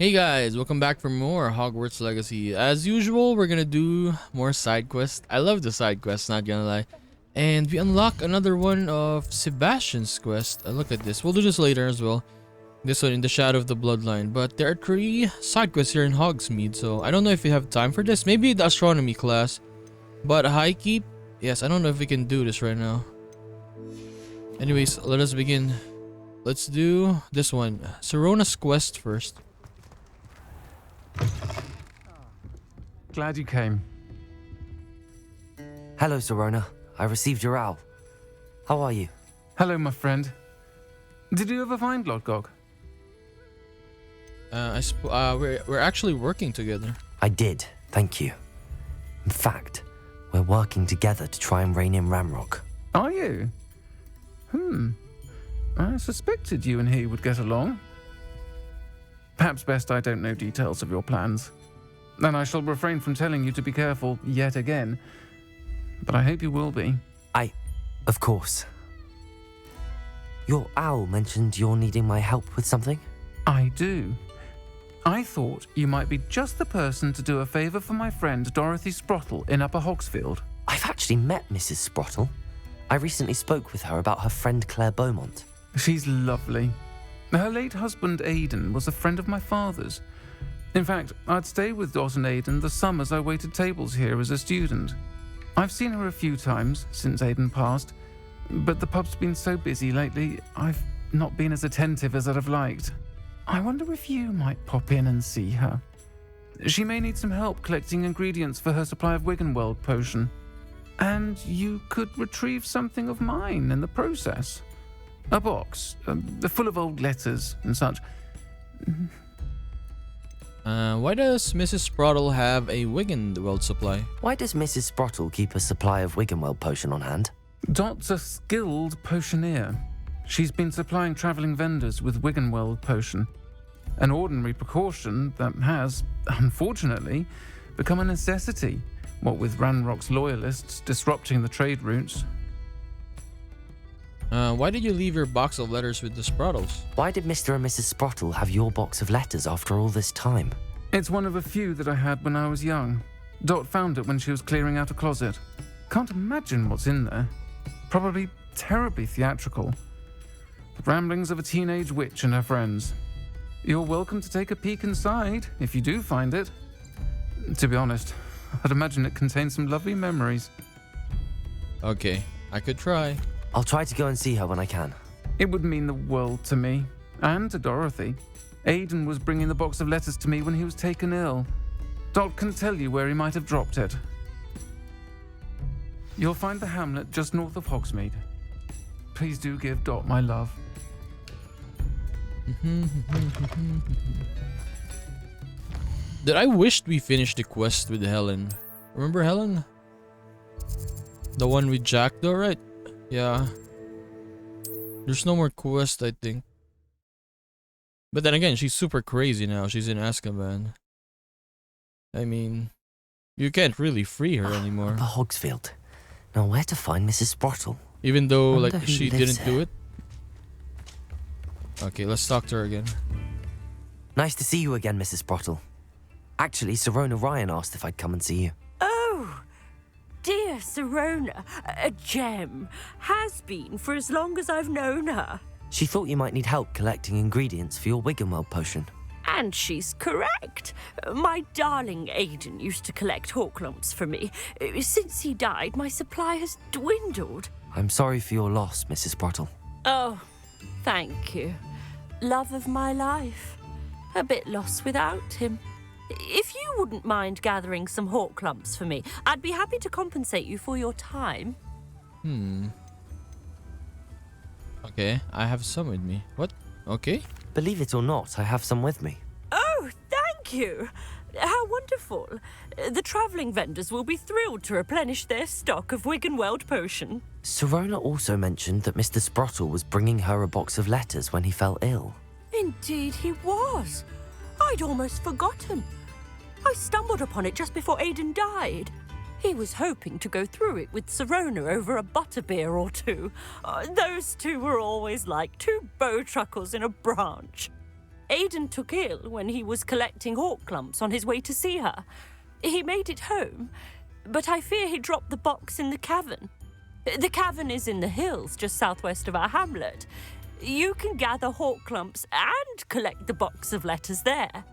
Hey guys, welcome back for more Hogwarts Legacy. As usual, we're gonna do more side quests. I love the side quests, not gonna lie. And we unlock another one of Sebastian's quest. Look at this. We'll do this later as well. This one in the Shadow of the Bloodline. But there are 3 side quests here in Hogsmeade, so I don't know if we have time for this. Maybe the astronomy class. But High Keep, yes, I don't know if we can do this right now. Anyways, let us begin. Let's do this one. Sirona's quest first. Glad you came. Hello, Sirona. I received your owl. How are you? Hello, my friend. Did you ever find Lodgok? We're actually working together. I did, thank you. In fact, we're working together to try and rein in Ramrock. Are you? I suspected you and he would get along. Perhaps best I don't know details of your plans. And I shall refrain from telling you to be careful yet again. But I hope you will be. Of course. Your owl mentioned you're needing my help with something? I do. I thought you might be just the person to do a favour for my friend Dorothy Sprottle in Upper Hogsfield. I've actually met Mrs. Sprottle. I recently spoke with her about her friend Claire Beaumont. She's lovely. Her late husband Aidan was a friend of my father's. In fact, I'd stay with Dot and Aidan the summers I waited tables here as a student. I've seen her a few times since Aidan passed, but the pub's been so busy lately, I've not been as attentive as I'd have liked. I wonder if you might pop in and see her. She may need some help collecting ingredients for her supply of Wiggenweld potion. And you could retrieve something of mine in the process. A box, full of old letters and such. Why does Mrs. Sprottle have a Wiggenweld supply? Why does Mrs. Sprottle keep a supply of Wiggenweld potion on hand? Dot's a skilled potioneer. She's been supplying travelling vendors with Wiggenweld potion. An ordinary precaution that has, unfortunately, become a necessity, what with Ranrock's loyalists disrupting the trade routes. Why did you leave your box of letters with the Sprottles? Why did Mr. and Mrs. Sprottle have your box of letters after all this time? It's one of a few that I had when I was young. Dot found it when she was clearing out a closet. Can't imagine what's in there. Probably terribly theatrical. The ramblings of a teenage witch and her friends. You're welcome to take a peek inside, if you do find it. To be honest, I'd imagine it contains some lovely memories. Okay, I could try. I'll try to go and see her when I can. It would mean the world to me, and to Dorothy. Aidan was bringing the box of letters to me when he was taken ill. Dot can tell you where he might have dropped it. You'll find the hamlet just north of Hogsmeade. Please do give Dot my love. Did I wished we finished the quest with Helen? Remember Helen? The one with Jack though, right? Yeah. There's no more quest, I think. But then again, she's super crazy now. She's in Azkaban. I mean, you can't really free her anymore. Upper Hogsfield. Now where to find Mrs. Sprottle? Even though, Wonder like, who she lives didn't do here. it. Okay, let's talk to her again. Nice to see you again, Mrs. Sprottle. Actually, Sirona Ryan asked if I'd come and see you. Oh, dear Sirona, a gem. Has been for as long as I've known her. She thought you might need help collecting ingredients for your Wiggenweld potion. And she's correct. My darling Aidan used to collect hawk lumps for me. Since he died, my supply has dwindled. I'm sorry for your loss, Mrs. Sprottle. Oh, thank you. Love of my life. A bit lost without him. If you wouldn't mind gathering some hawk lumps for me, I'd be happy to compensate you for your time. Okay, I have some with me. What? Okay. Believe it or not, I have some with me. Oh, thank you. How wonderful. The travelling vendors will be thrilled to replenish their stock of Wiggenweld potion. Sirona also mentioned that Mr. Sprottle was bringing her a box of letters when he fell ill. Indeed he was. I'd almost forgotten. I stumbled upon it just before Aidan died. He was hoping to go through it with Sirona over a butterbeer or two. Those two were always like 2 bowtruckles in a branch. Aidan took ill when he was collecting hawk clumps on his way to see her. He made it home, but I fear he dropped the box in the cavern. The cavern is in the hills just southwest of our hamlet. You can gather hawk clumps and collect the box of letters there.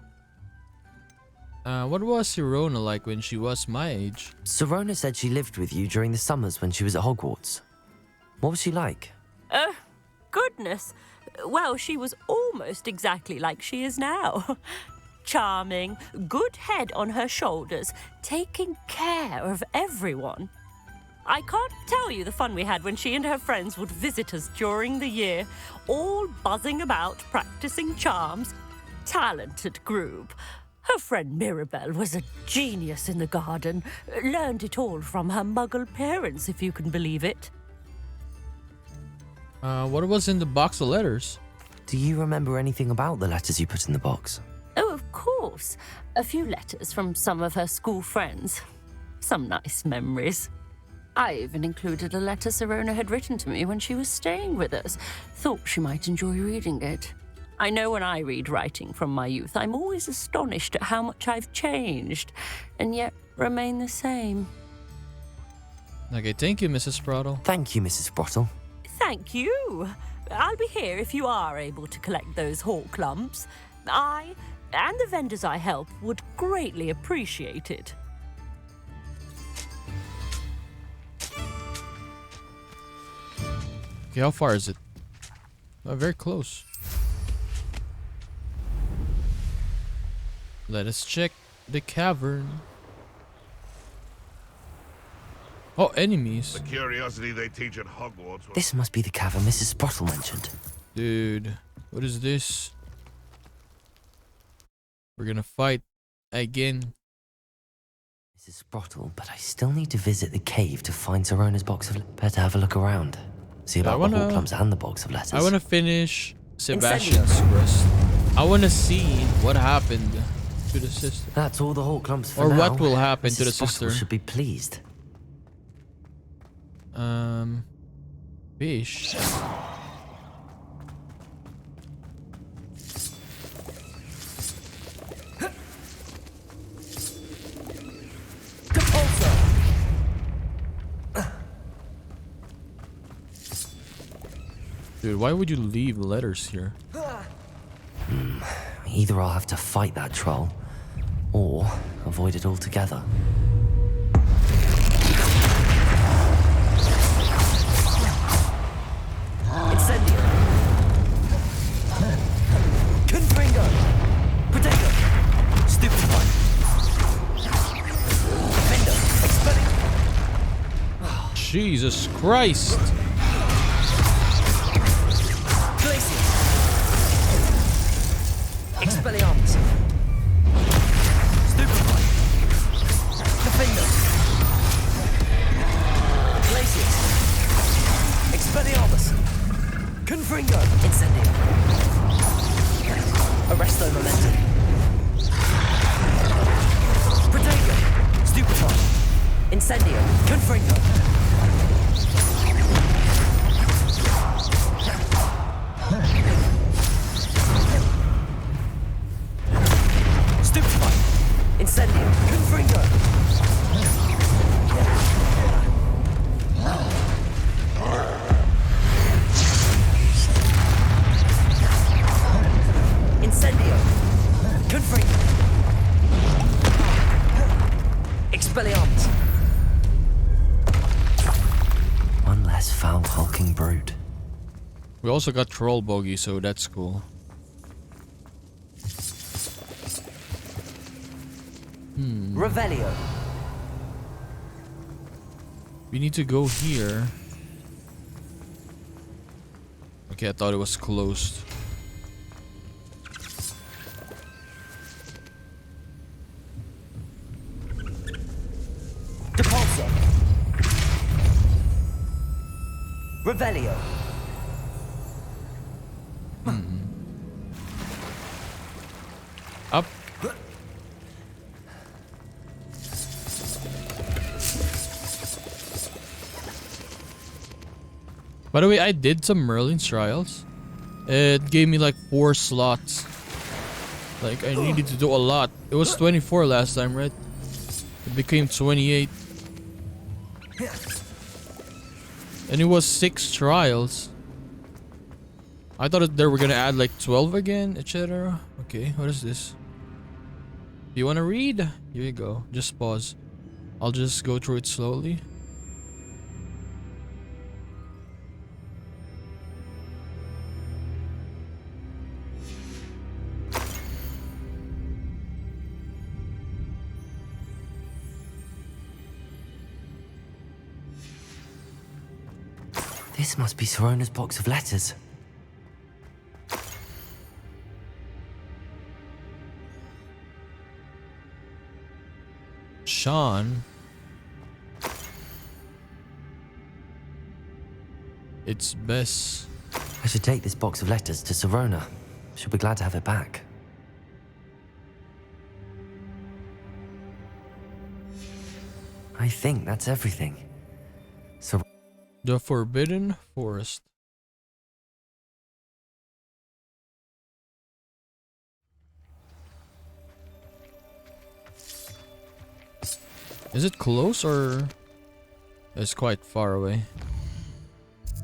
What was Sirona like when she was my age? Sirona said she lived with you during the summers when she was at Hogwarts. What was she like? Goodness. Well, she was almost exactly like she is now. Charming, good head on her shoulders, taking care of everyone. I can't tell you the fun we had when she and her friends would visit us during the year, all buzzing about, practicing charms. Talented group. Her friend Mirabelle was a genius in the garden. Learned it all from her muggle parents, if you can believe it. What was in the box of letters? Do you remember anything about the letters you put in the box? Oh, of course. A few letters from some of her school friends. Some nice memories. I even included a letter Sirona had written to me when she was staying with us. Thought she might enjoy reading it. I know when I read writing from my youth, I'm always astonished at how much I've changed, and yet remain the same. Okay, thank you, Mrs. Sprottle. Thank you, Mrs. Sprottle. Thank you. I'll be here if you are able to collect those hawk clumps. I, and the vendors I help, would greatly appreciate it. Okay, how far is it? Very close. Let us check the cavern. Oh, enemies. The curiosity they teach at Hogwarts. This must be the cavern Mrs. Sprottle mentioned. Dude, what is this? We're gonna fight again. Mrs. Sprottle, but I still need to visit the cave to find Sirona's box of... Better have a look around. See about the hawk clumps and the box of letters. I wanna finish Sebastian's quest. I wanna see what happened to the sister. That's all the hawk clumps for Or now. what will happen Mrs. to the Sprottle sister. should be pleased. Fish. Dude, why would you leave letters here? Either I'll have to fight that troll, or avoid it altogether. Incendio. Confringo. Potato. Stupefy. Fender. Expelling. Jesus Christ! Glacier. Expelliarmus. Stupefy. Defender. Glacier. Expelliarmus. Confringo. Incendio. Arresto Momentum. Protego. Stupefy. Incendio. Confringo. Stupefy. Incendio. Confringo. Incendio. Confringo. Expelliarmus. One less foul hulking brute. We also got Troll Bogey, so that's cool. Revelio. We need to go here. Okay, I thought it was closed. Depulso. Revelio. Up. By the way, I did some Merlin's trials. It gave me like 4 slots Like, I needed to do a lot. It was 24 last time, right? It became 28. And it was 6 trials. I thought they were gonna add like 12 again, etc. Okay, what is this? You wanna read? Here you go. Just pause. I'll just go through it slowly. This must be Sorona's box of letters. Sean. It's Bess. I should take this box of letters to Sorona. She'll be glad to have it back. I think that's everything. The Forbidden Forest. Is it close or it's quite far away?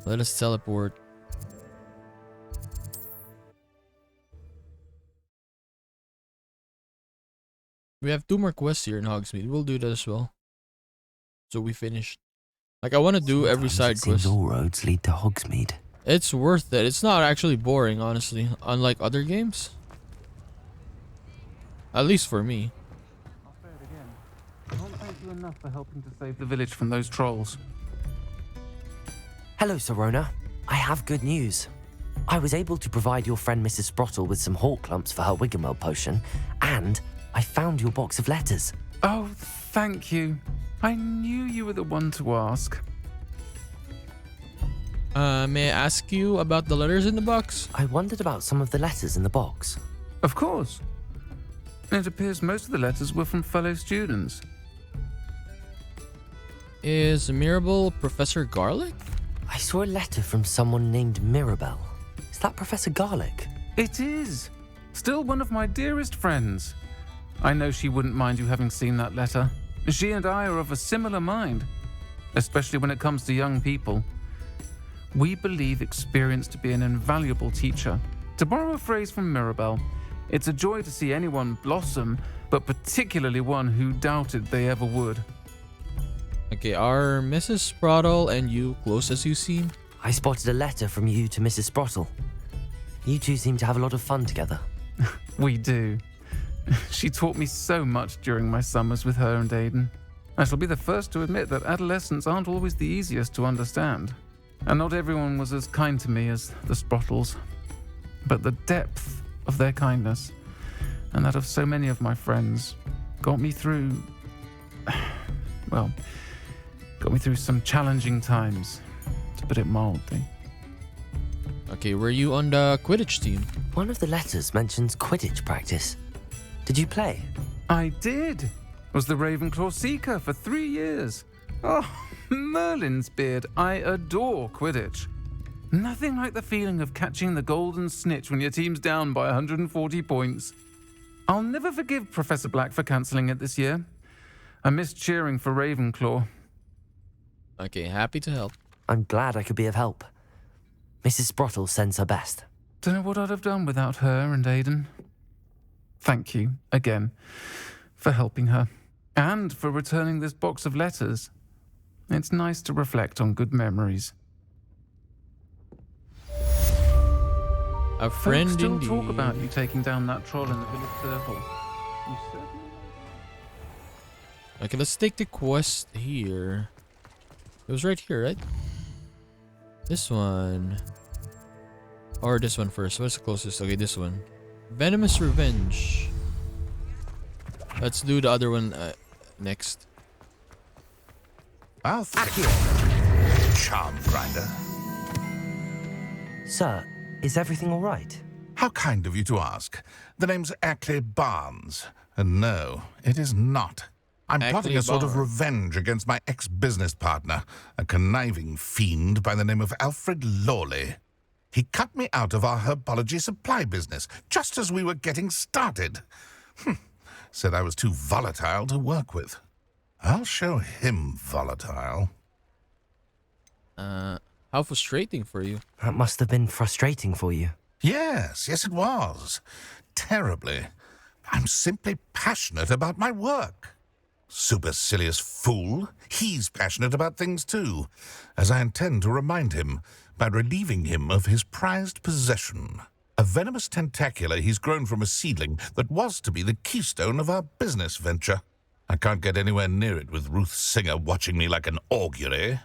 Let us teleport. We have 2 more quests here in Hogsmeade. We'll do that as well. So we finished. Like, I want to do every side quest. All roads lead to Hogsmeade. It's worth it. It's not actually boring, honestly. Unlike other games. At least for me. I'll say it again. I can't thank you enough for helping to save the village from those trolls. Hello, Sorona. I have good news. I was able to provide your friend Mrs. Sprottle with some hawk clumps for her Wiggenweld potion, and I found your box of letters. Oh, thank you. I knew you were the one to ask. May I ask you about the letters in the box? I wondered about some of the letters in the box. Of course. It appears most of the letters were from fellow students. Is Mirabelle Professor Garlic? I saw a letter from someone named Mirabelle. Is that Professor Garlic? It is. Still one of my dearest friends. I know she wouldn't mind you having seen that letter. She and I are of a similar mind, especially when it comes to young people. We believe experience to be an invaluable teacher. To borrow a phrase from Mirabelle, it's a joy to see anyone blossom, but particularly one who doubted they ever would. Okay, are Mrs. Sprottle and you close as you seem? I spotted a letter from you to Mrs. Sprottle. You two seem to have a lot of fun together. We do. She taught me so much during my summers with her and Aiden. I shall be the first to admit that adolescents aren't always the easiest to understand. And not everyone was as kind to me as the Sprottles. But the depth of their kindness, and that of so many of my friends, got me through... well, got me through some challenging times, to put it mildly. Okay, were you on the Quidditch team? One of the letters mentions Quidditch practice. Did you play? I did. Was the Ravenclaw Seeker for 3 years. Oh, Merlin's beard. I adore Quidditch. Nothing like the feeling of catching the golden snitch when your team's down by 140 points. I'll never forgive Professor Black for cancelling it this year. I missed cheering for Ravenclaw. Okay, happy to help. I'm glad I could be of help. Mrs. Sprottle sends her best. Don't know what I'd have done without her and Aiden. Thank you, again, for helping her, and for returning this box of letters. It's nice to reflect on good memories. A friend Folks still indeed. talk about you taking down that troll in the village circle. You certainly... Okay, let's take the quest here. It was right here, right? This one. Or this one first. What's the closest? Okay, this one. Venomous Revenge. Let's do the other one next. Accio. Charm grinder. Sir, is everything all right? How kind of you to ask. The name's Ackley Barnes. And no, it is not. I'm plotting a sort of revenge against my ex-business partner, a conniving fiend by the name of Alfred Lawley. He cut me out of our herbology supply business just as we were getting started. Said I was too volatile to work with. I'll show him volatile. How frustrating for you. That must have been frustrating for you. Yes, it was. Terribly. I'm simply passionate about my work. Supercilious fool. He's passionate about things too, as I intend to remind him by relieving him of his prized possession. A venomous tentacula he's grown from a seedling that was to be the keystone of our business venture. I can't get anywhere near it with Ruth Singer watching me like an augury.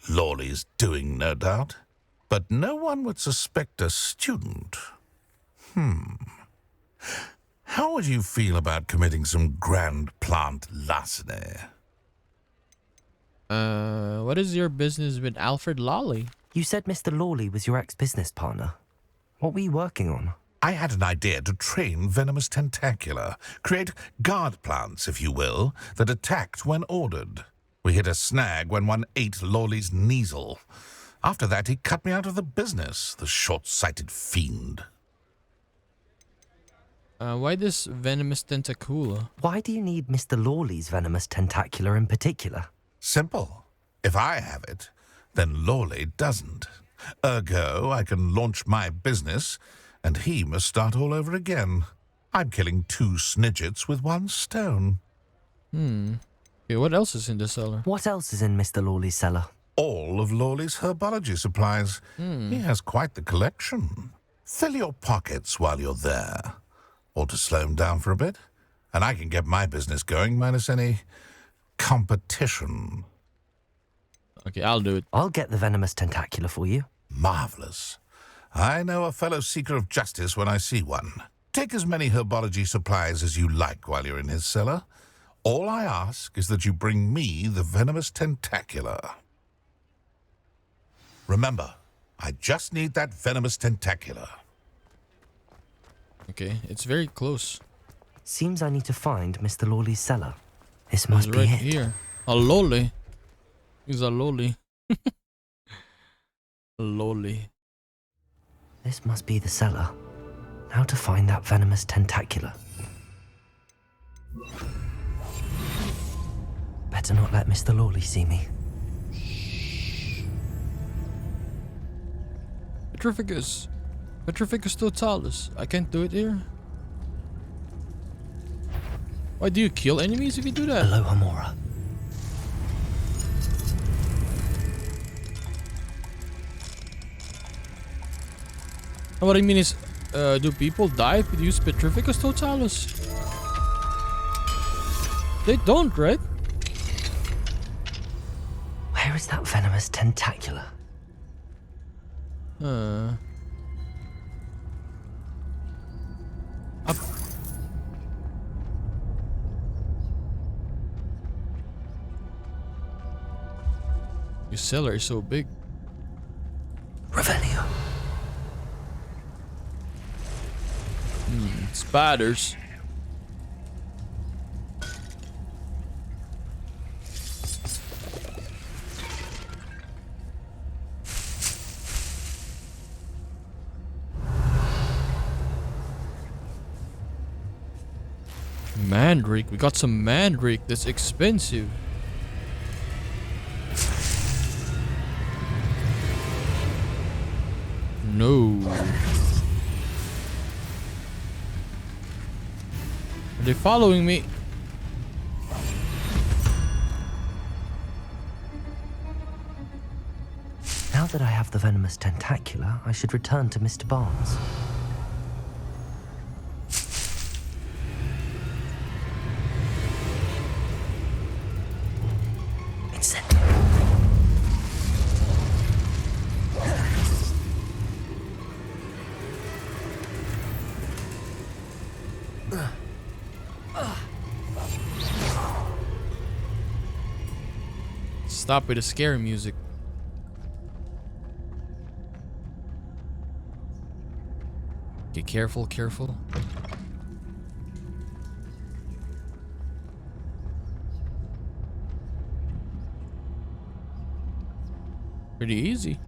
Lawley's doing, no doubt. But no one would suspect a student. How would you feel about committing some grand plant larceny? What is your business with Alfred Lawley? You said Mr. Lawley was your ex-business partner. What were you working on? I had an idea to train venomous tentacula, create guard plants, if you will, that attacked when ordered. We hit a snag when one ate Lawley's Kneasel. After that, he cut me out of the business, the short-sighted fiend. Why this venomous tentacula? Why do you need Mr. Lawley's venomous tentacula in particular? Simple. If I have it, then Lawley doesn't. Ergo, I can launch my business, and he must start all over again. I'm killing 2 snidgets with 1 stone. Okay, what else is in the cellar? What else is in Mr. Lawley's cellar? All of Lawley's herbology supplies. He has quite the collection. Fill your pockets while you're there. Or to slow him down for a bit, and I can get my business going minus any competition. Okay, I'll do it. I'll get the venomous tentacula for you. Marvelous. I know a fellow seeker of justice when I see one. Take as many herbology supplies as you like while you're in his cellar. All I ask is that you bring me the venomous tentacula. Remember, I just need that venomous tentacula. Okay, it's very close. Seems I need to find Mr. Lawley's cellar. This It's must be right it. here. A Lawley. He's a Lawley. A Lawley. This must be the cellar. How to find that venomous tentacula? Better not let Mr. Lawley see me. Petrificus. Petrificus totalis. I can't do it here. Why do you kill enemies if you do that? Aloha Mora. What I mean is, do people die if you use Petrificus totalis? They don't, right? Where is that venomous tentacula? Up. Your cellar is so big. Revelio. Spiders. Mandrake. We got some mandrake. That's expensive. No. Are they following me? Now that I have the venomous tentacula, I should return to Mr. Barnes. Incendio. Stop with the scary music. Okay, careful, careful. Pretty easy.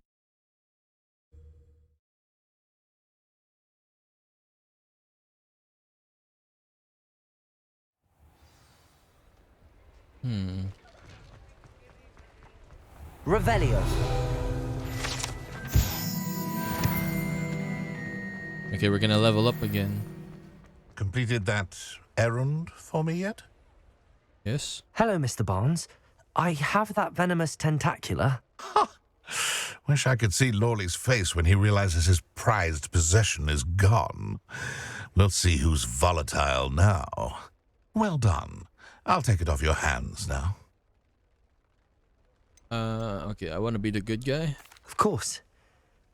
Revelio. Okay, we're gonna level up again. Completed that errand for me yet? Yes. Hello, Mr. Barnes. I have that venomous tentacula. Wish I could see Lawley's face when he realizes his prized possession is gone. We'll see who's volatile now. Well done. I'll take it off your hands now. Okay, I want to be the good guy. Of course.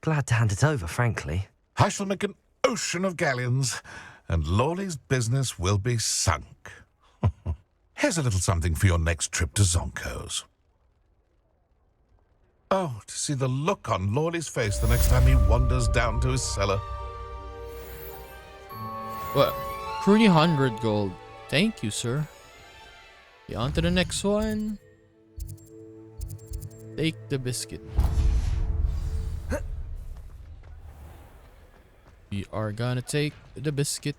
Glad to hand it over, frankly. I shall make an ocean of galleons, and Lawley's business will be sunk. Here's a little something for your next trip to Zonko's. Oh, to see the look on Lawley's face the next time he wanders down to his cellar. What? 300 gold. Thank you, sir. Okay, on to the next one. Take the biscuit. We are gonna take the biscuit.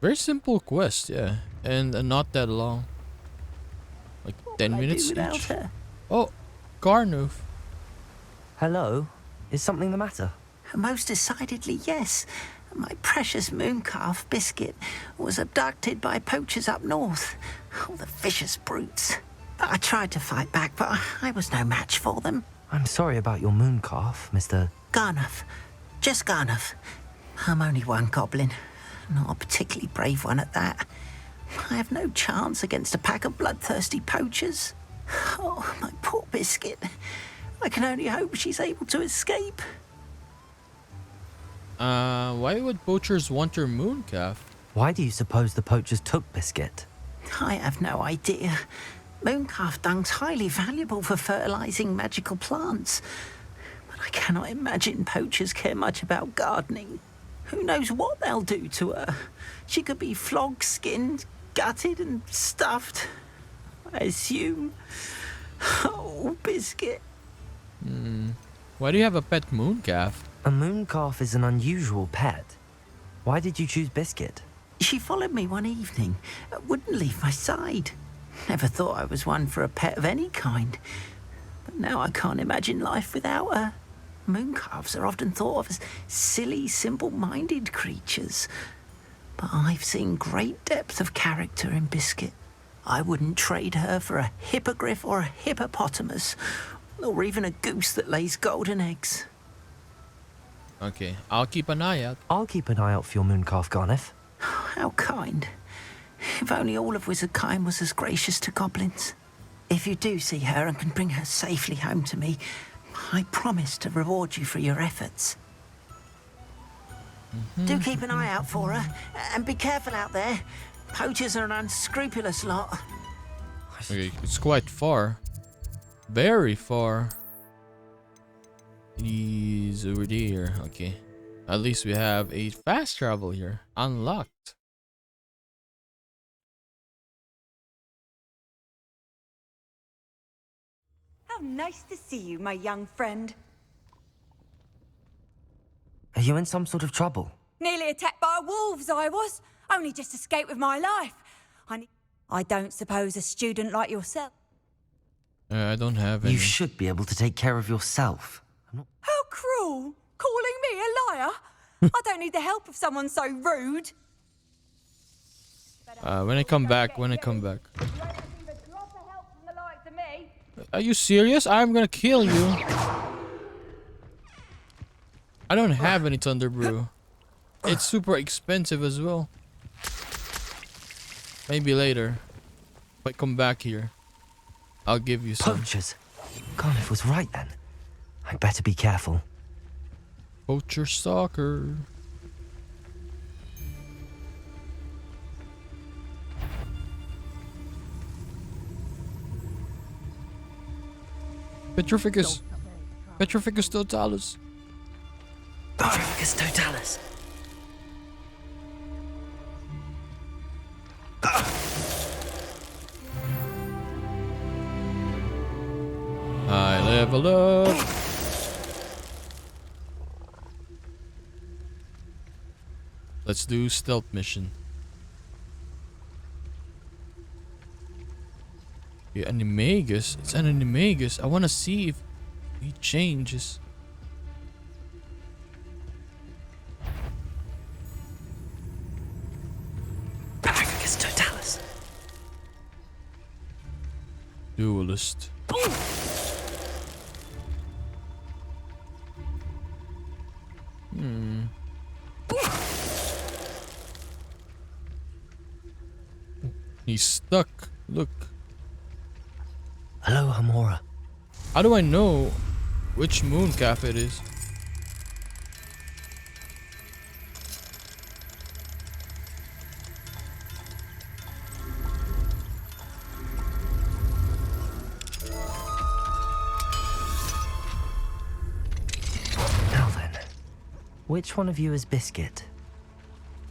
Very simple quest, yeah. And not that long. Like 10 minutes each. Oh, Garnoof. Hello? Is something the matter? Most decidedly, yes. My precious mooncalf Biscuit was abducted by poachers up north. Oh, the vicious brutes. I tried to fight back, but I was no match for them. I'm sorry about your mooncalf, Mr. Garnuff. Just Garnuff. I'm only one goblin. Not a particularly brave one at that. I have no chance against a pack of bloodthirsty poachers. Oh, my poor Biscuit. I can only hope she's able to escape. Why would poachers want your mooncalf? Why do you suppose the poachers took Biscuit? I have no idea. Mooncalf dung's highly valuable for fertilizing magical plants. But I cannot imagine poachers care much about gardening. Who knows what they'll do to her? She could be flogged, skinned, gutted and stuffed. I assume. Oh, Biscuit. Why do you have a pet mooncalf? A mooncalf is an unusual pet. Why did you choose Biscuit? She followed me one evening, wouldn't leave my side. Never thought I was one for a pet of any kind. But now I can't imagine life without her. Mooncalves are often thought of as silly, simple-minded creatures. But I've seen great depth of character in Biscuit. I wouldn't trade her for a hippogriff or a hippopotamus, or even a goose that lays golden eggs. Okay, I'll keep an eye out. I'll keep an eye out for your mooncalf, Garniff. How kind. If only all of Wizardkind was as gracious to goblins. If you do see her and can bring her safely home to me, I promise to reward you for your efforts. Do keep an eye out for her, and be careful out there. Poachers are an unscrupulous lot. Okay, it's quite far. Very far. He's over there. Okay. At least we have a fast travel here. Unlocked. How nice to see you, my young friend. Are you in some sort of trouble? Nearly attacked by wolves, I was. Only just escaped with my life. I don't suppose a student like yourself. I don't have any. You should be able to take care of yourself. How cruel! Calling me a liar? I don't need the help of someone so rude. When I come back. Are you serious? I'm gonna kill you. I don't have any Thunder Brew. It's super expensive as well. Maybe later. If I come back here, I'll give you some. Poachers. Garniff was right then. I'd better be careful. Poacher stalker. Petrificus. Petrificus totalis. Petrificus totalis. I level up. Let's do stealth mission. Yeah, Animagus. It's an Animagus. I want to see if he changes. Papricus totalis. Duelist. He's stuck. Look. Hello, Hamora. How do I know which mooncalf it is? Now then, which one of you is Biscuit?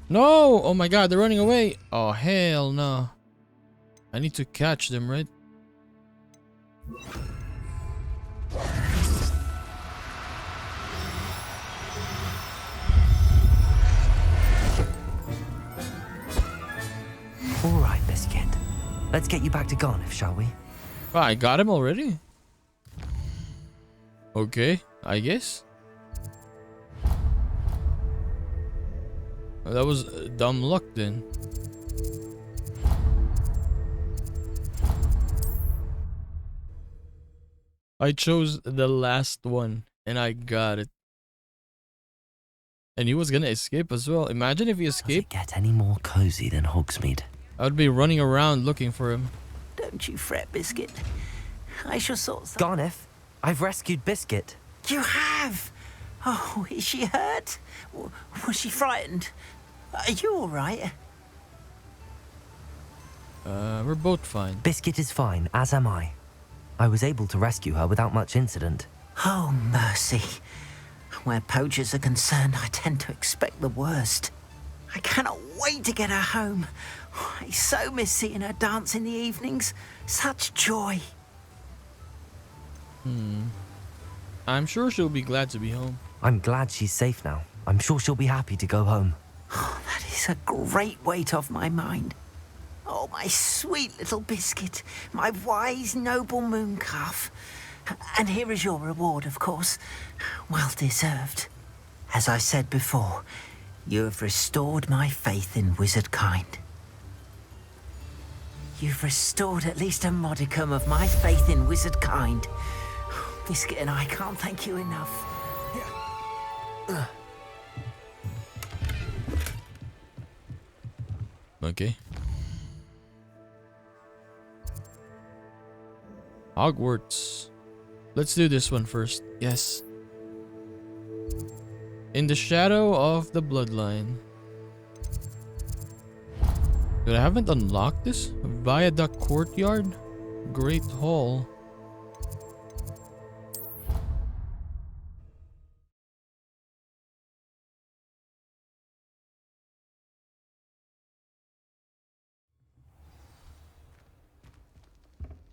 No! Oh my god, they're running away! Oh hell no. I need to catch them, right? All right, Biscuit. Let's get you back to Garniff, shall we? Oh, I got him already? Okay, I guess. Well, that was dumb luck then. I chose the last one and I got it. And he was gonna escape as well. Imagine if he Does it escaped. get any more cozy than Hogsmeade? I would be running around looking for him. Don't you fret, Biscuit. I shall sort some... Garniff, I've rescued Biscuit. You have? Oh, is she hurt? Was she frightened? Are you all right? We're both fine. Biscuit is fine, as am I. I was able to rescue her without much incident. Oh, mercy. Where poachers are concerned, I tend to expect the worst. I cannot wait to get her home. I so miss seeing her dance in the evenings. Such joy. I'm sure she'll be glad to be home. I'm glad she's safe now. I'm sure she'll be happy to go home. Oh, that is a great weight off my mind. Oh, my sweet little Biscuit, my wise, noble mooncalf. And here is your reward, of course. Well deserved. As I said before, you have restored my faith in wizard kind. You've restored at least a modicum of my faith in wizard kind. Biscuit and I can't thank you enough. Okay. Hogwarts. Let's do this one first. Yes. In the shadow of the bloodline. But I haven't unlocked this. Viaduct Courtyard. Great Hall.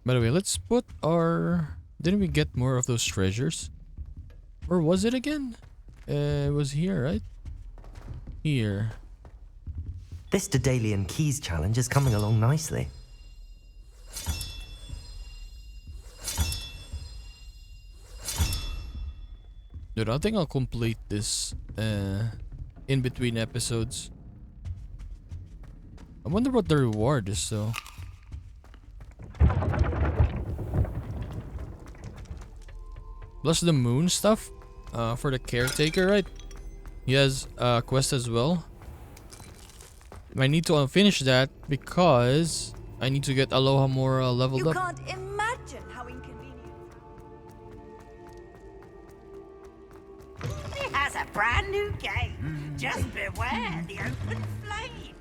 By the way, let's put our... Didn't we get more of those treasures? Or was it again? It was here, right? Here. This Daedalian Keys challenge is coming along nicely. Dude, I think I'll complete this in between episodes. I wonder what the reward is, though. Plus the moon stuff for the caretaker, right? He has a quest as well. I need to finish that because I need to get Aloha Mora leveled You up. can't imagine how inconvenient. He has a brand new game. Just beware the open flame.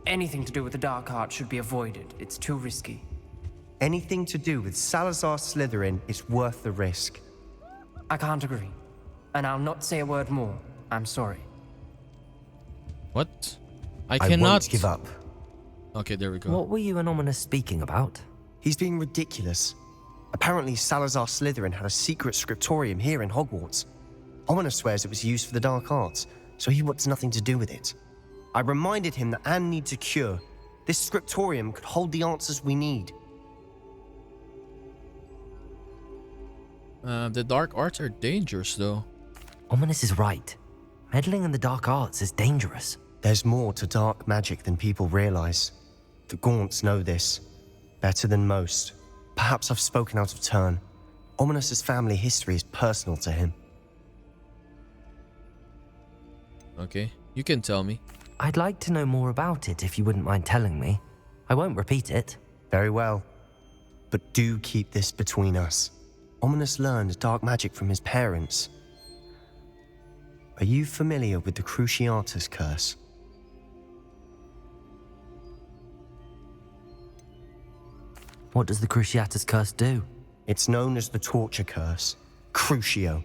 Anything to do with the dark art should be avoided. It's too risky. Anything to do with Salazar Slytherin is worth the risk. I can't agree. And I'll not say a word more. I'm sorry. What? I cannot won't give up. Okay, there we go. What were you and Ominous speaking about? He's being ridiculous. Apparently, Salazar Slytherin had a secret scriptorium here in Hogwarts. Ominous swears it was used for the dark arts, so he wants nothing to do with it. I reminded him that Anne needs a cure. This scriptorium could hold the answers we need. The dark arts are dangerous, though. Ominous is right. Meddling in the dark arts is dangerous. There's more to dark magic than people realize. The Gaunts know this better than most. Perhaps I've spoken out of turn. Ominous's family history is personal to him. Okay, you can tell me. I'd like to know more about it if you wouldn't mind telling me. I won't repeat it. Very well. But do keep this between us. Ominous learned dark magic from his parents. Are you familiar with the Cruciatus curse? What does the Cruciatus curse do? It's known as the torture curse, Crucio.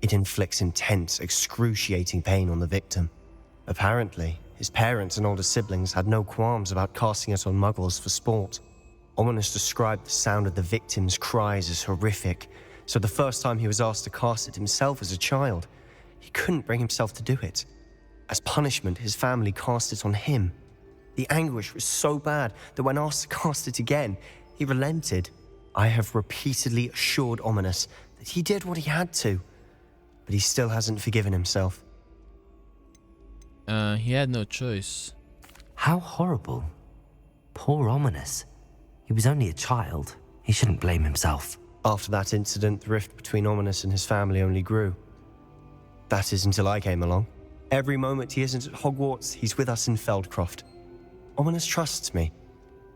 It inflicts intense, excruciating pain on the victim. Apparently, his parents and older siblings had no qualms about casting it on muggles for sport. Ominous described the sound of the victim's cries as horrific, so the first time he was asked to cast it himself as a child, he couldn't bring himself to do it. As punishment, his family cast it on him. The anguish was so bad that when asked to cast it again, he relented. I have repeatedly assured Ominous that he did what he had to, but he still hasn't forgiven himself. He had no choice. How horrible. Poor Ominous. He was only a child. He shouldn't blame himself. After that incident, the rift between Ominous and his family only grew. That is until I came along. Every moment he isn't at Hogwarts, he's with us in Feldcroft. Ominous trusts me.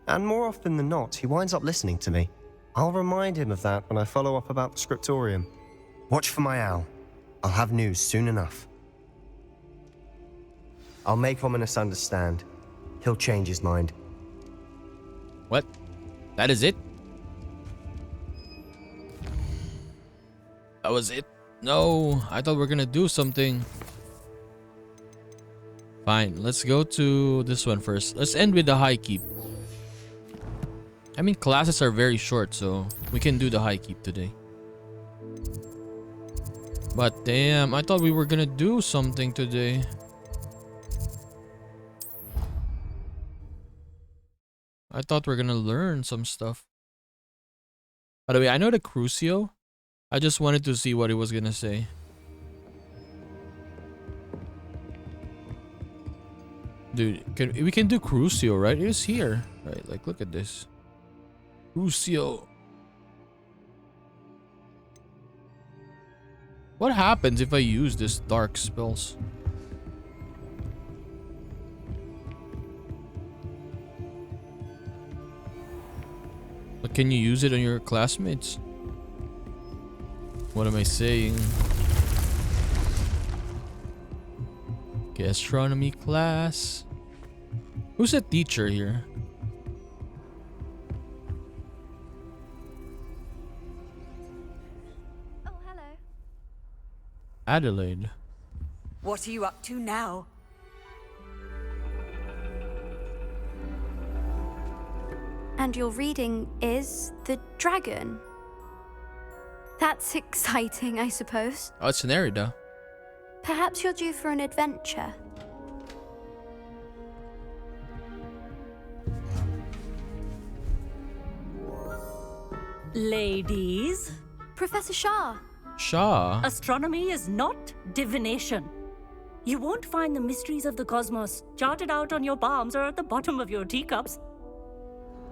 And more often than not, he winds up listening to me. I'll remind him of that when I follow up about the scriptorium. Watch for my owl. I'll have news soon enough. I'll make Ominous understand. He'll change his mind. What? That is it? That was it? No, I thought we were gonna do something. Fine, let's go to this one first. Let's end with the high keep. I mean, classes are very short, so we can do the high keep today. But damn, I thought we were gonna do something today. I thought we were gonna learn some stuff. By the way, I know the Crucio. I just wanted to see what he was gonna say. Dude, we can do Crucio, right? It is here. Right, like look at this. Crucio. What happens if I use this dark spells? But can you use it on your classmates? What am I saying? Okay, astronomy class. Who's a teacher here? Oh, hello. Adelaide. What are you up to now? And your reading is The Dragon. That's exciting, I suppose. Oh, it's an Erida. Perhaps you're due for an adventure. Ladies, Professor Shah. Shah. astronomy is not divination. You won't find the mysteries of the cosmos charted out on your palms or at the bottom of your teacups.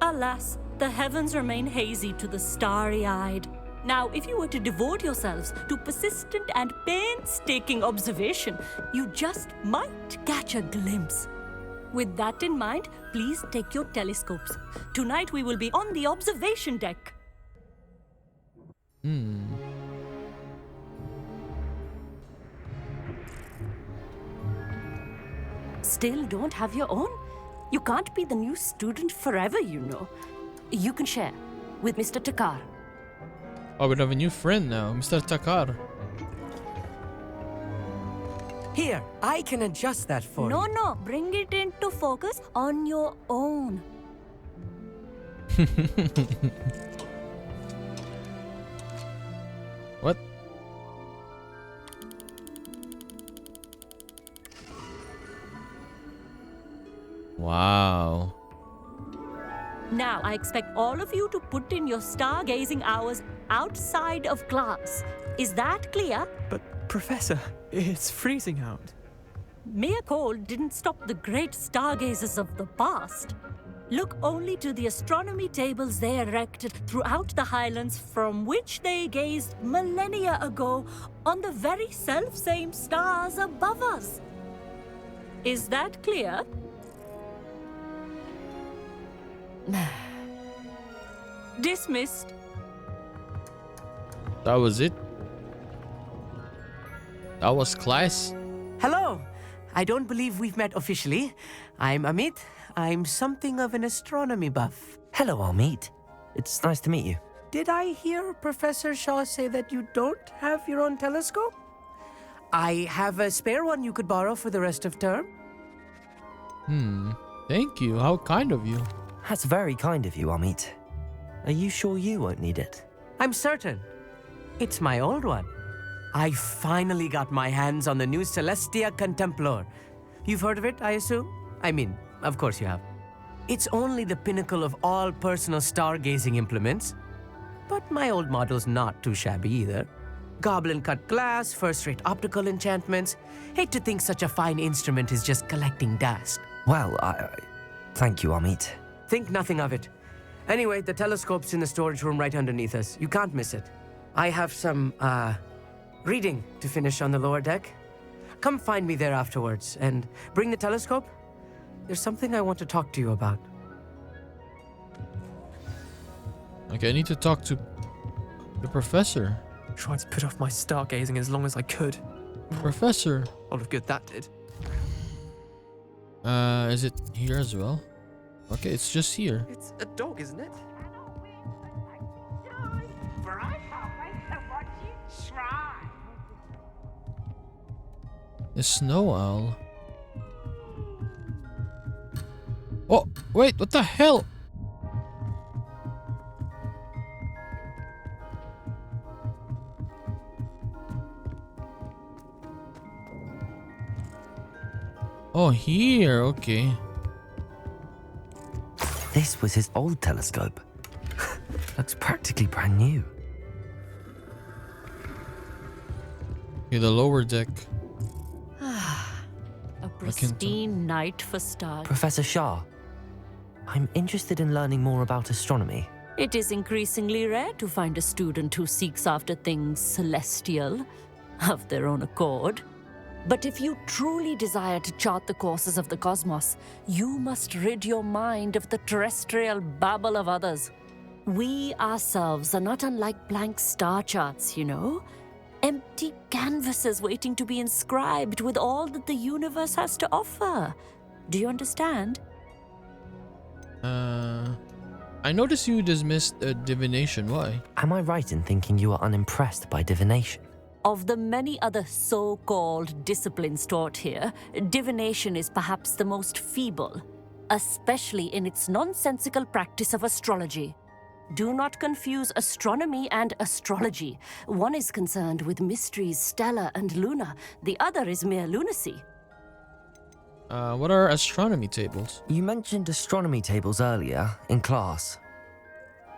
Alas, the heavens remain hazy to the starry-eyed. Now, if you were to devote yourselves to persistent and painstaking observation, you just might catch a glimpse. With that in mind, please take your telescopes. Tonight we will be on the observation deck. Still don't have your own? You can't be the new student forever, you know. You can share with Mr. Takar. Oh, we have a new friend now, Mr. Takar. Here, I can adjust that for you. No, bring it into focus on your own. What? Wow. Now, I expect all of you to put in your stargazing hours outside of class. Is that clear? But, Professor, it's freezing out. Mere cold didn't stop the great stargazers of the past. Look only to the astronomy tables they erected throughout the highlands from which they gazed millennia ago on the very self-same stars above us. Is that clear? Dismissed. That was it. That was class. Hello. I don't believe we've met officially. I'm Amit. I'm something of an astronomy buff. Hello, Amit. It's nice to meet you. Did I hear Professor Shaw say that you don't have your own telescope? I have a spare one you could borrow for the rest of term. Thank you. How kind of you. That's very kind of you, Amit. Are you sure you won't need it? I'm certain. It's my old one. I finally got my hands on the new Celestia Contemplar. You've heard of it, I assume? I mean, of course you have. It's only the pinnacle of all personal stargazing implements. But my old model's not too shabby either. Goblin-cut glass, first-rate optical enchantments. Hate to think such a fine instrument is just collecting dust. Well, thank you, Amit. Think nothing of it. Anyway, the telescope's in the storage room right underneath us. You can't miss it. I have some, reading to finish on the lower deck. Come find me there afterwards, and bring the telescope. There's something I want to talk to you about. Okay, I need to talk to the professor. Tried to put off my stargazing as long as I could. Professor. All of good that did. Is it here as well? Okay, it's just here. It's a dog, isn't it? For I can't wait to watch you try. The snow owl. Oh, wait, what the hell? Oh, here, okay. This was his old telescope. Looks practically brand new. Okay, the lower deck. A pristine night for stars. Professor Shah, I'm interested in learning more about astronomy. It is increasingly rare to find a student who seeks after things celestial of their own accord. But if you truly desire to chart the courses of the cosmos, you must rid your mind of the terrestrial babble of others. We ourselves are not unlike blank star charts, you know? Empty canvases waiting to be inscribed with all that the universe has to offer. Do you understand? I noticed you dismissed divination. Why? Am I right in thinking you are unimpressed by divination? Of the many other so-called disciplines taught here, divination is perhaps the most feeble, especially in its nonsensical practice of astrology. Do not confuse astronomy and astrology. One is concerned with mysteries stellar and lunar, the other is mere lunacy. What are astronomy tables? You mentioned astronomy tables earlier in class.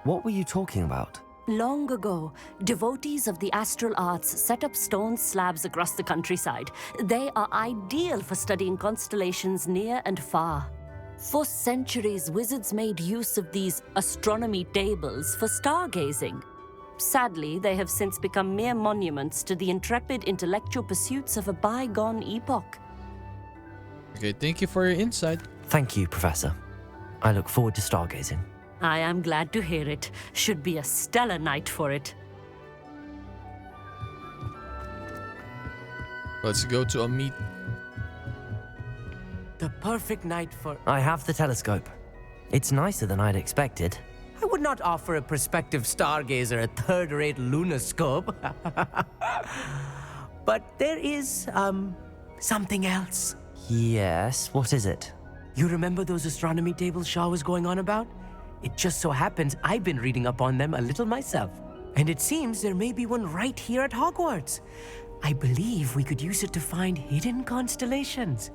What were you talking about? Long ago, devotees of the astral arts set up stone slabs across the countryside. They are ideal for studying constellations near and far. For centuries, wizards made use of these astronomy tables for stargazing. Sadly, they have since become mere monuments to the intrepid intellectual pursuits of a bygone epoch. Okay, thank you for your insight. Thank you, Professor. I look forward to stargazing. I am glad to hear it. Should be a stellar night for it. Let's go to a meet. The perfect night for... I have the telescope. It's nicer than I'd expected. I would not offer a prospective stargazer a third-rate lunoscope. But there is, something else. Yes, what is it? You remember those astronomy tables Shaw was going on about? It just so happens I've been reading up on them a little myself. And it seems there may be one right here at Hogwarts. I believe we could use it to find hidden constellations.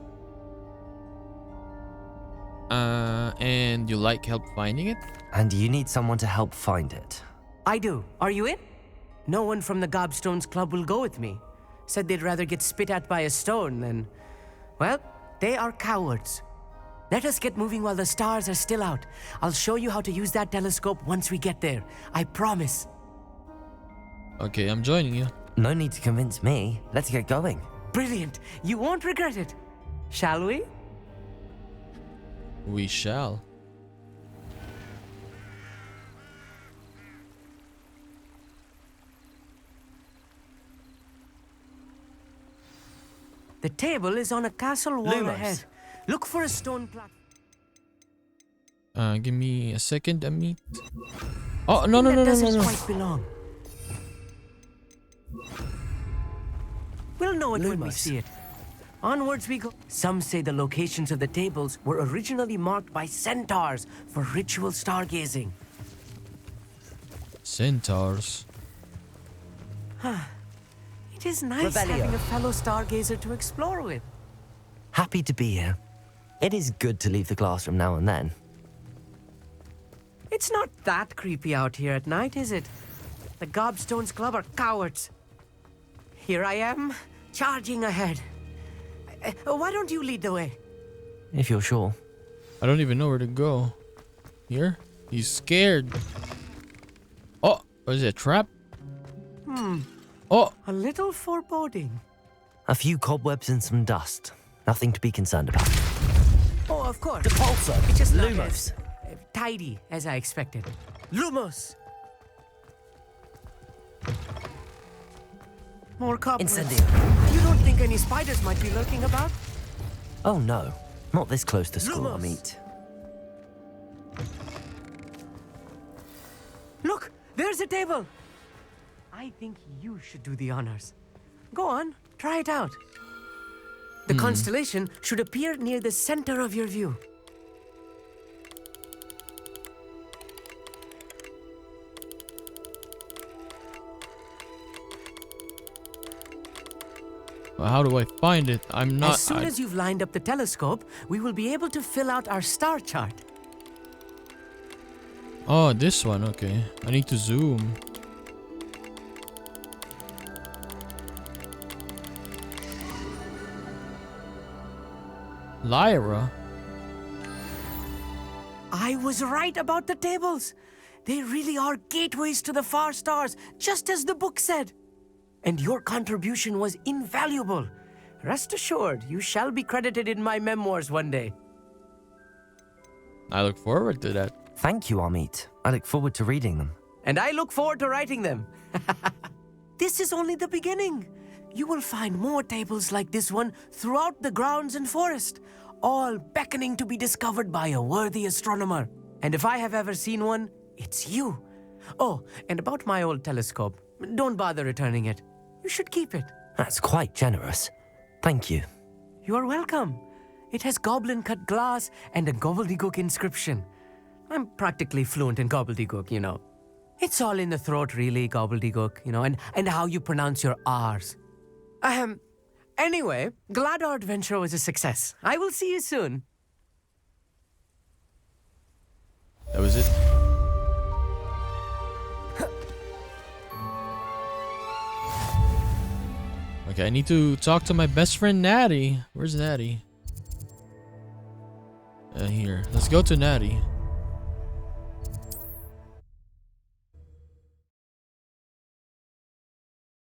And you like help finding it? And you need someone to help find it. I do. Are you in? No one from the Gobstones Club will go with me. Said they'd rather get spit at by a stone than... Well, they are cowards. Let us get moving while the stars are still out. I'll show you how to use that telescope once we get there. I promise. Okay, I'm joining you. No need to convince me. Let's get going. Brilliant. You won't regret it. Shall we? We shall. The table is on a castle wall Lumos. ahead. Look for a stone platform. Give me a second, Amit. Oh, no. That doesn't quite belong. We'll know it when we Lumos. see it. Onwards we go. Some say the locations of the tables were originally marked by centaurs for ritual stargazing. Centaurs. It is nice Revelio. having a fellow stargazer to explore with. Happy to be here. It is good to leave the classroom now and then. It's not that creepy out here at night, is it? The Gobstones Club are cowards. Here I am, charging ahead. Why don't you lead the way? If you're sure. I don't even know where to go. Here? He's scared. Oh, was it a trap? Oh, A little foreboding. A few cobwebs and some dust. Nothing to be concerned about. Oh, of course. Depulso. It's just not Lumos. as tidy as I expected. Lumos! More cobwebs. Incendio. You don't think any spiders might be lurking about? Oh no. Not this close to school, Lumos. Amit. Look, there's a table. I think you should do the honors. Go on, try it out. The constellation should appear near the center of your view. well, how do I find it? I'm not. As soon as you've lined up the telescope, we will be able to fill out our star chart. Oh, this one. Okay. I need to zoom. Lyra. I was right about the tables. They really are gateways to the far stars, just as the book said. And your contribution was invaluable. Rest assured, you shall be credited in my memoirs one day. I look forward to that. Thank you, Amit. I look forward to reading them. And I look forward to writing them. This is only the beginning. You will find more tables like this one throughout the grounds and forest, all beckoning to be discovered by a worthy astronomer. And if I have ever seen one, it's you. Oh, and about my old telescope, don't bother returning it. You should keep it. That's quite generous. Thank you. You are welcome. It has goblin-cut glass and a gobbledygook inscription. I'm practically fluent in gobbledygook, you know. It's all in the throat, really, gobbledygook, you know, and how you pronounce your R's. Anyway, glad our adventure was a success. I will see you soon. That was it. Okay, I need to talk to my best friend Natty. Where's Natty? Here. Let's go to Natty.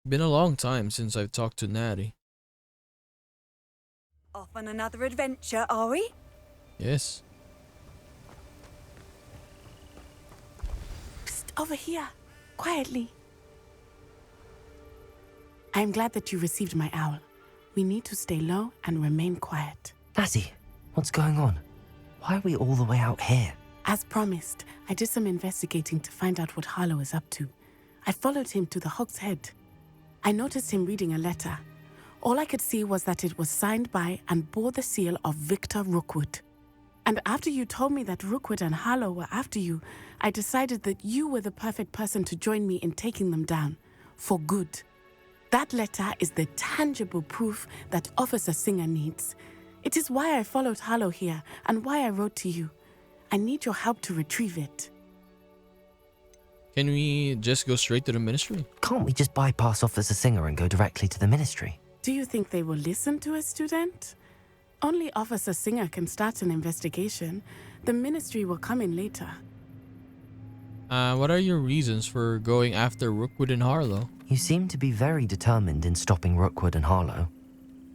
Been a long time since I've talked to Natty. Off on another adventure, are we? Yes. Psst, over here. Quietly. I am glad that you received my owl. We need to stay low and remain quiet. Natty, what's going on? Why are we all the way out here? As promised, I did some investigating to find out what Harlow is up to. I followed him to the Hog's Head. I noticed him reading a letter. All I could see was that it was signed by and bore the seal of Victor Rookwood. And after you told me that Rookwood and Harlow were after you, I decided that you were the perfect person to join me in taking them down. For good. That letter is the tangible proof that Officer Singer needs. It is why I followed Harlow here and why I wrote to you. I need your help to retrieve it. Can we just go straight to the ministry? Can't we just bypass Officer Singer and go directly to the ministry? Do you think they will listen to a student? Only Officer Singer can start an investigation. The ministry will come in later. What are your reasons for going after Rookwood and Harlow? You seem to be very determined in stopping Rookwood and Harlow.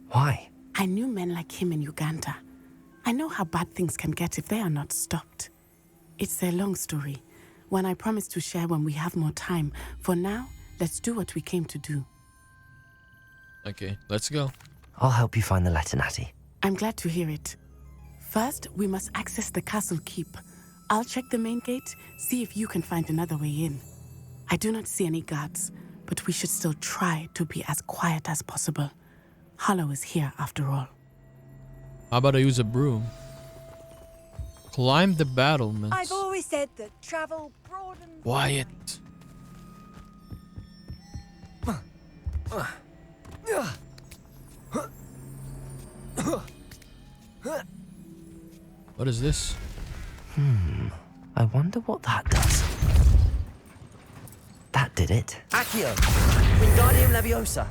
Why? I knew men like him in Uganda. I know how bad things can get if they are not stopped. It's a long story, one I promise to share when we have more time. For now, let's do what we came to do. Okay, let's go. I'll help you find the letter, Natty. I'm glad to hear it. First, we must access the castle keep. I'll check the main gate, see if you can find another way in. I do not see any guards, but we should still try to be as quiet as possible. Harlow is here after all. How about I use a broom? Climb the battlements. I've always said that travel broadens. Quiet. What is this? I wonder what that does. That did it. Accio. Wingardium Leviosa.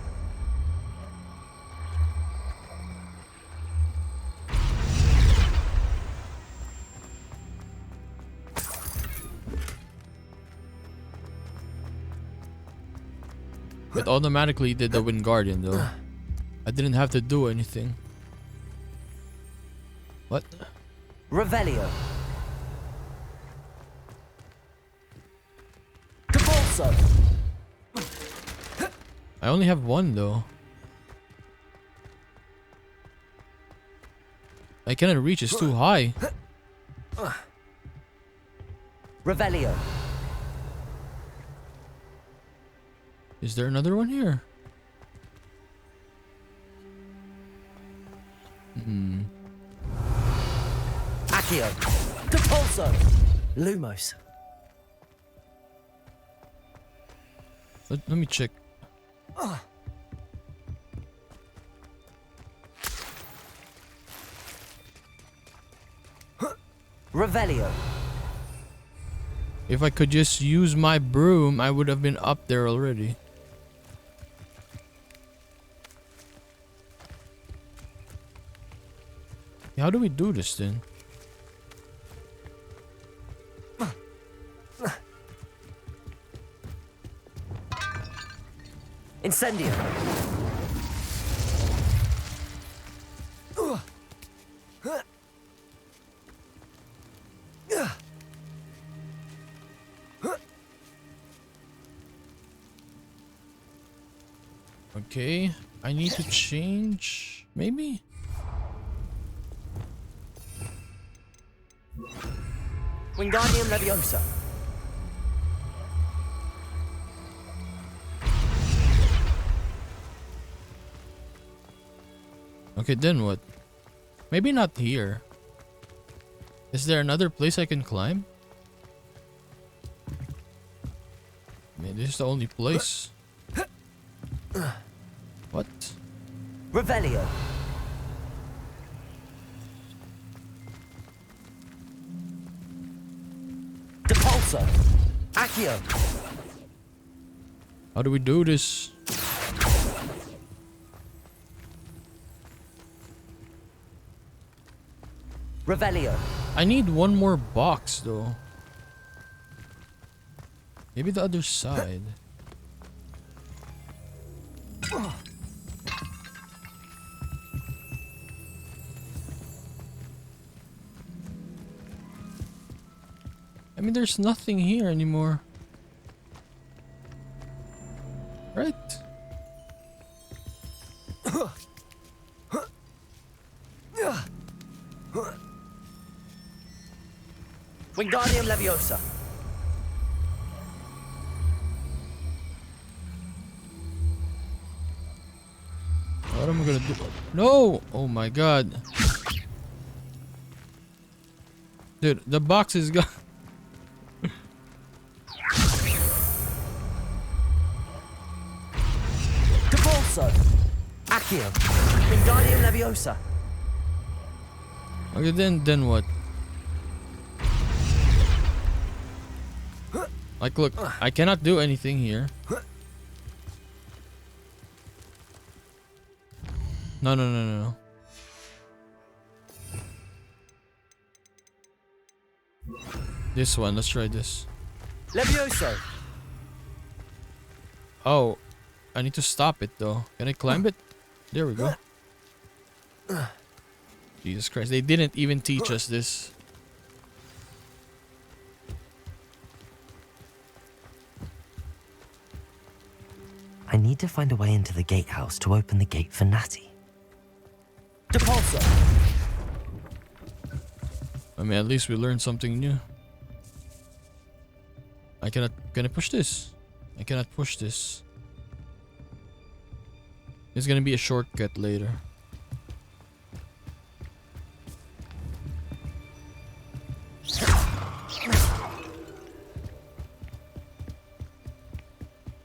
It automatically did the Wingardium though. I didn't have to do anything. What? Revelio. Capulso. I only have one though. I cannot reach, it's too high. Revelio. Is there another one here? Accio. Capulso. Lumos. Let me check. Revelio. If I could just use my broom, I would have been up there already. How do we do this then? Incendio. Okay, I need to change, maybe? Wingardium Leviosa. Okay, then what? Maybe not here. Is there another place I can climb? I mean, this is the only place. What? Revelio. Depulso. Accio. How do we do this? Revelio. I need one more box though. Maybe the other side. I mean, there's nothing here anymore. Right? Wingardium Leviosa. What am I gonna do? No! Oh my god. Dude, the box is gone. Depulso. Accio. Wingardium Leviosa. Okay, then what? Like, look, I cannot do anything here. No. This one, let's try this. Levioso. Oh, I need to stop it though. Can I climb it? There we go. Jesus Christ, they didn't even teach us this. I need to find a way into the gatehouse to open the gate for Natty. Depulso. I mean, at least we learned something new. Can I push this? I cannot push this. It's gonna be a shortcut later.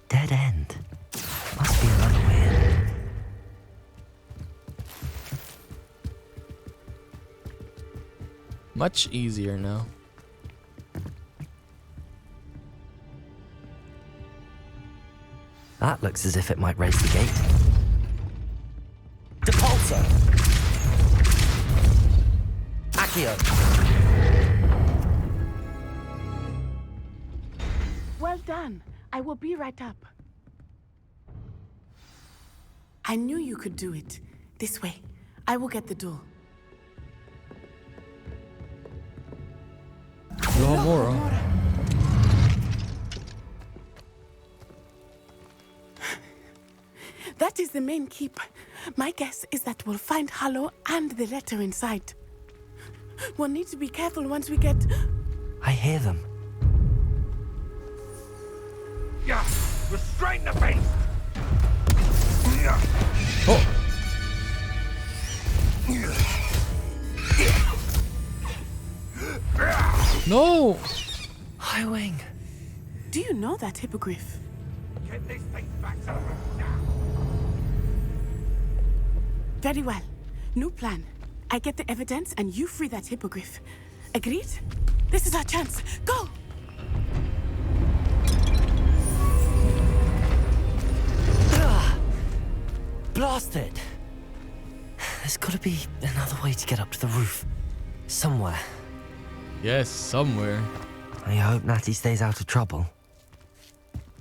Dead end. Must be another way in. Much easier now. That looks as if it might raise the gate. Depulso. Accio. Well done. I will be right up. I knew you could do it. This way. I will get the door. Lahamora. That is the main keep. My guess is that we'll find Hollow and the letter inside. We'll need to be careful once we get... I hear them. Yeah, restrain the beast. Oh. No. Highwing. Do you know that hippogriff? Get this thing back to now. Very well. New plan. I get the evidence and you free that hippogriff. Agreed? This is our chance. Go! Blasted! There's gotta be another way to get up to the roof. Somewhere. Yes, somewhere. I hope Natty stays out of trouble.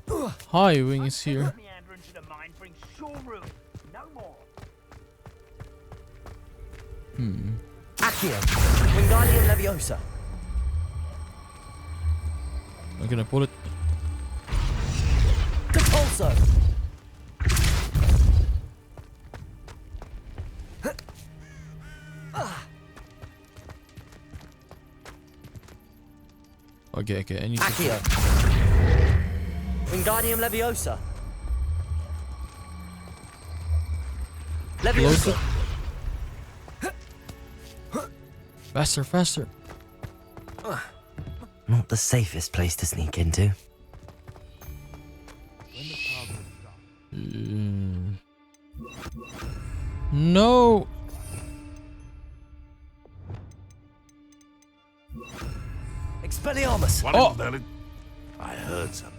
Highwing is here. Accio. Wingardium Leviosa. I'm gonna pull it. Depulso. Okay, I need to... Accio. Wingardium Leviosa. Close Leviosa. it. Faster. Not the safest place to sneak into. No. Expelliarmus. Oh. I heard something.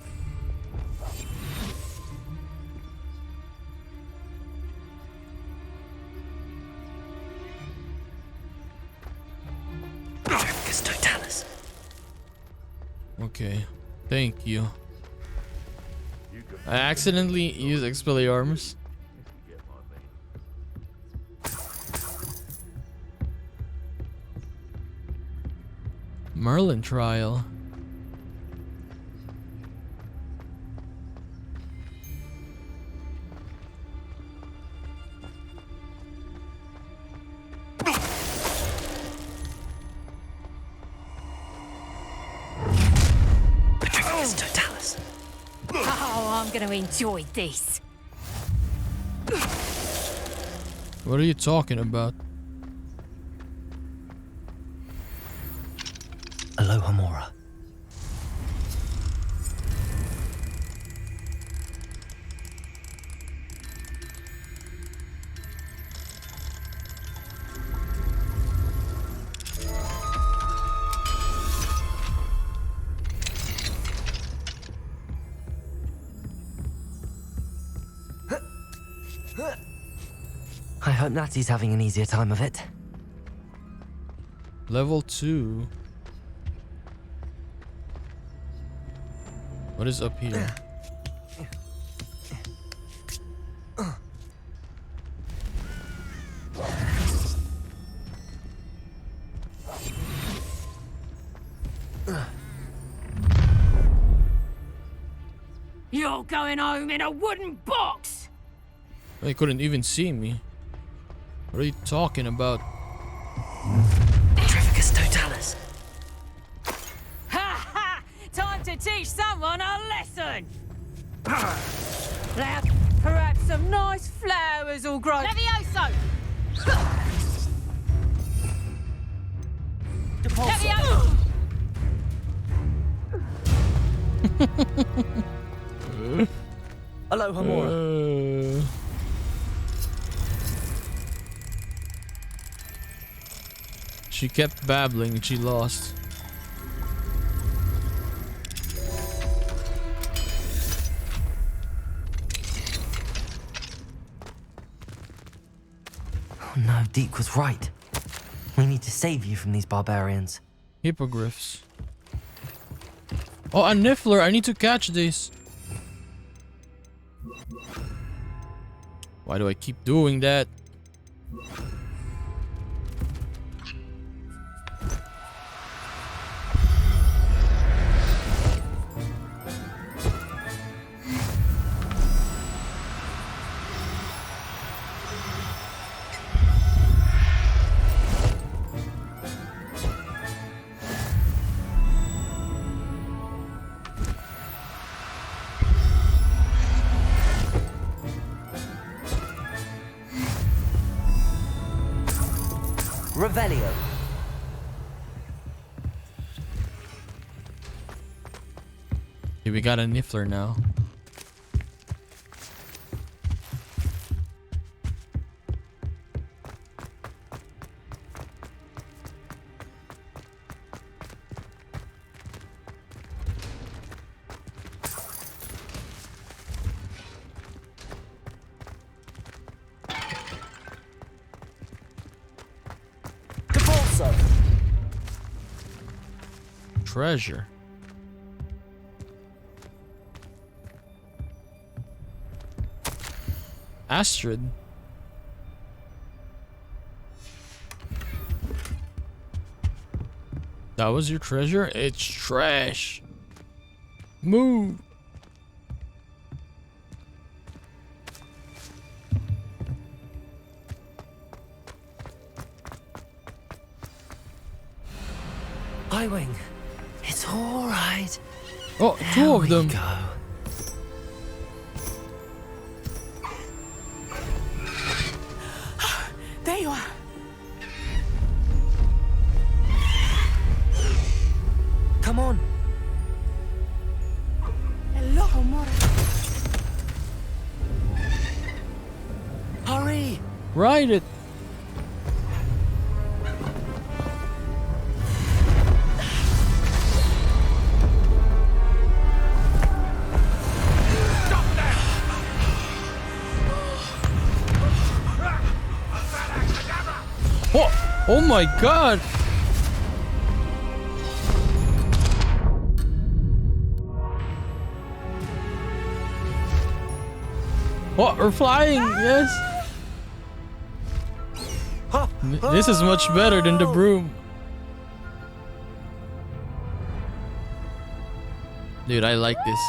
Totalis. Okay, thank you. I accidentally used Expelliarmus. Merlin trial. Totalis. Oh, I'm going to enjoy this. What are you talking about? Alohomora. I hope Natty's having an easier time of it. Level 2. What is up here? You're going home in a wooden box! They couldn't even see me. What are you talking about? Trifficus totalis. Ha ha! Time to teach someone a lesson! Now, perhaps some nice flowers will grow. Levioso! Levioso! Aloha Mora. She kept babbling and she lost. Oh no, Deke was right. We need to save you from these barbarians. Hippogriffs. Oh, a Niffler. I need to catch this. Why do I keep doing that? Revelio. Okay, we got a Niffler now. Treasure. Astrid. That was your treasure? It's trash. Move. Highwing. It's all right. Oh, two of them. Go. There you are. Come on. Hello, Mora. Hurry. Ride it. Oh, oh my god. Oh, we're flying, yes. This is much better than the broom. Dude, I like this.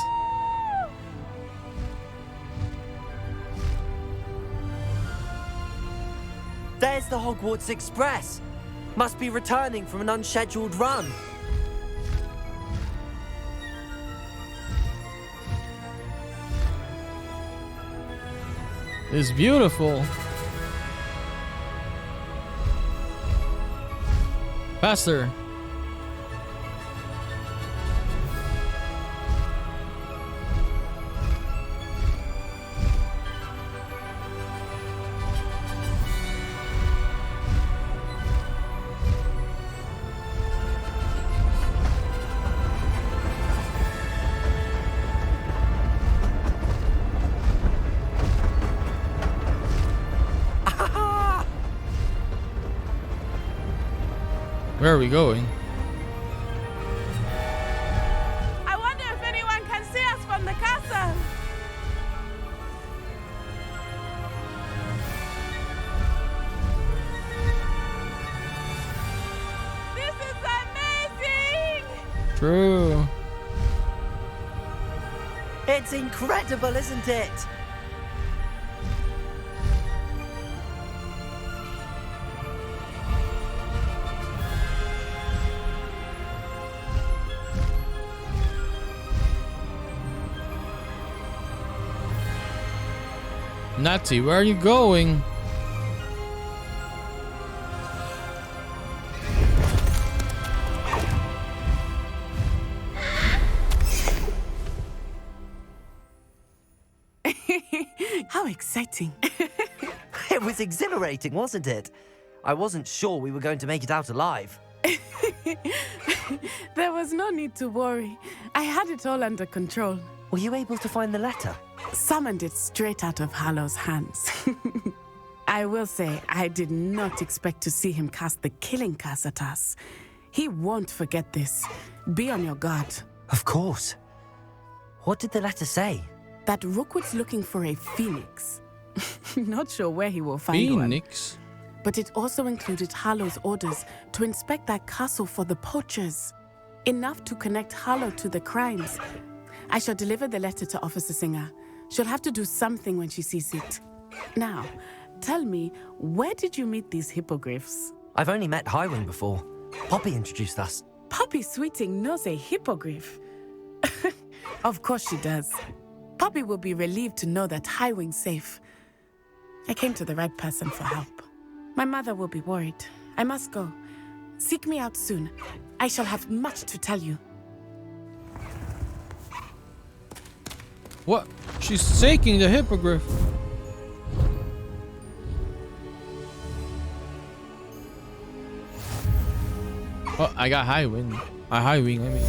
There's the Hogwarts Express. Must be returning from an unscheduled run. It's beautiful. Faster. Where are we going? I wonder if anyone can see us from the castle. This is amazing! True. It's incredible, isn't it? Natty, where are you going? How exciting. It was exhilarating, wasn't it? I wasn't sure we were going to make it out alive. There was no need to worry. I had it all under control. Were you able to find the letter? Summoned it straight out of Harlow's hands. I will say, I did not expect to see him cast the killing curse at us. He won't forget this. Be on your guard. Of course. What did the letter say? That Rookwood's looking for a phoenix. Not sure where he will find one. Phoenix? But it also included Harlow's orders to inspect that castle for the poachers. Enough to connect Harlow to the crimes. I shall deliver the letter to Officer Singer. She'll have to do something when she sees it. Now, tell me, where did you meet these hippogriffs? I've only met HIGHWIND before. Poppy introduced us. Poppy Sweeting knows a hippogriff. Of course she does. Poppy will be relieved to know that HIGHWIND's safe. I came to the right person for help. My mother will be worried. I must go. Seek me out soon. I shall have much to tell you. What? She's taking the hippogriff. Oh, I got HIGHWIND. HIGHWIND, I mean.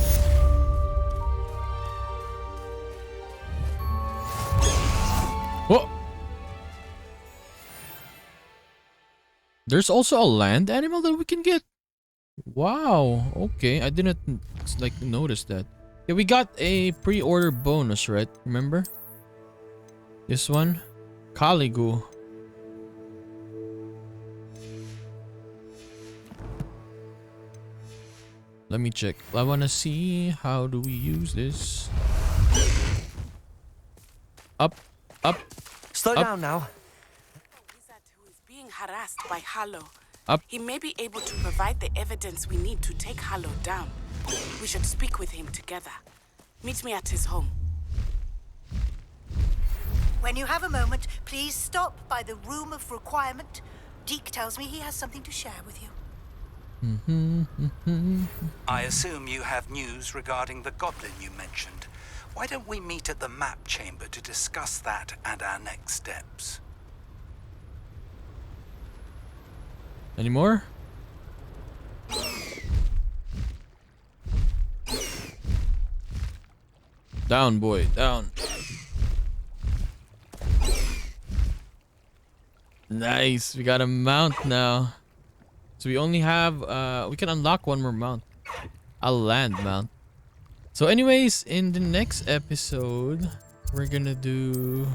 Whoa! There's also a land animal that we can get. Wow. Okay, I didn't like notice that. Yeah, we got a pre-order bonus, right? Remember? This one? Caligoo. Let me check. I want to see how do we use this. Up, up. Slow up. down now. Being harassed by Harlow. Up. He may be able to provide the evidence we need to take Harlow down. We should speak with him together. Meet me at his home. When you have a moment, please stop by the room of requirement. Deke tells me he has something to share with you. I assume you have news regarding the goblin you mentioned. Why don't we meet at the map chamber to discuss that and our next steps? Any more? Down, boy, down. Nice, we got a mount now. So we only have, we can unlock one more mount. A land mount. So anyways, in the next episode, we're gonna do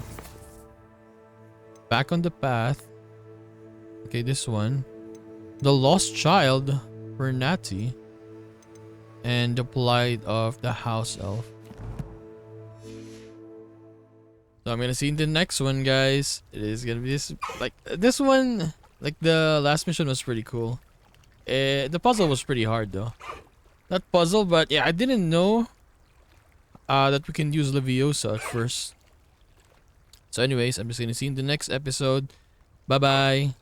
Back on the Path. Okay, this one. The Lost Child for Natty. And the Plight of the House Elf. So I'm gonna see in the next one, guys. It is gonna be this, like, this one, like the last mission was pretty cool. The puzzle was pretty hard though. Not puzzle, but yeah, I didn't know that we can use Leviosa at first. So anyways, I'm just gonna see in the next episode. Bye bye.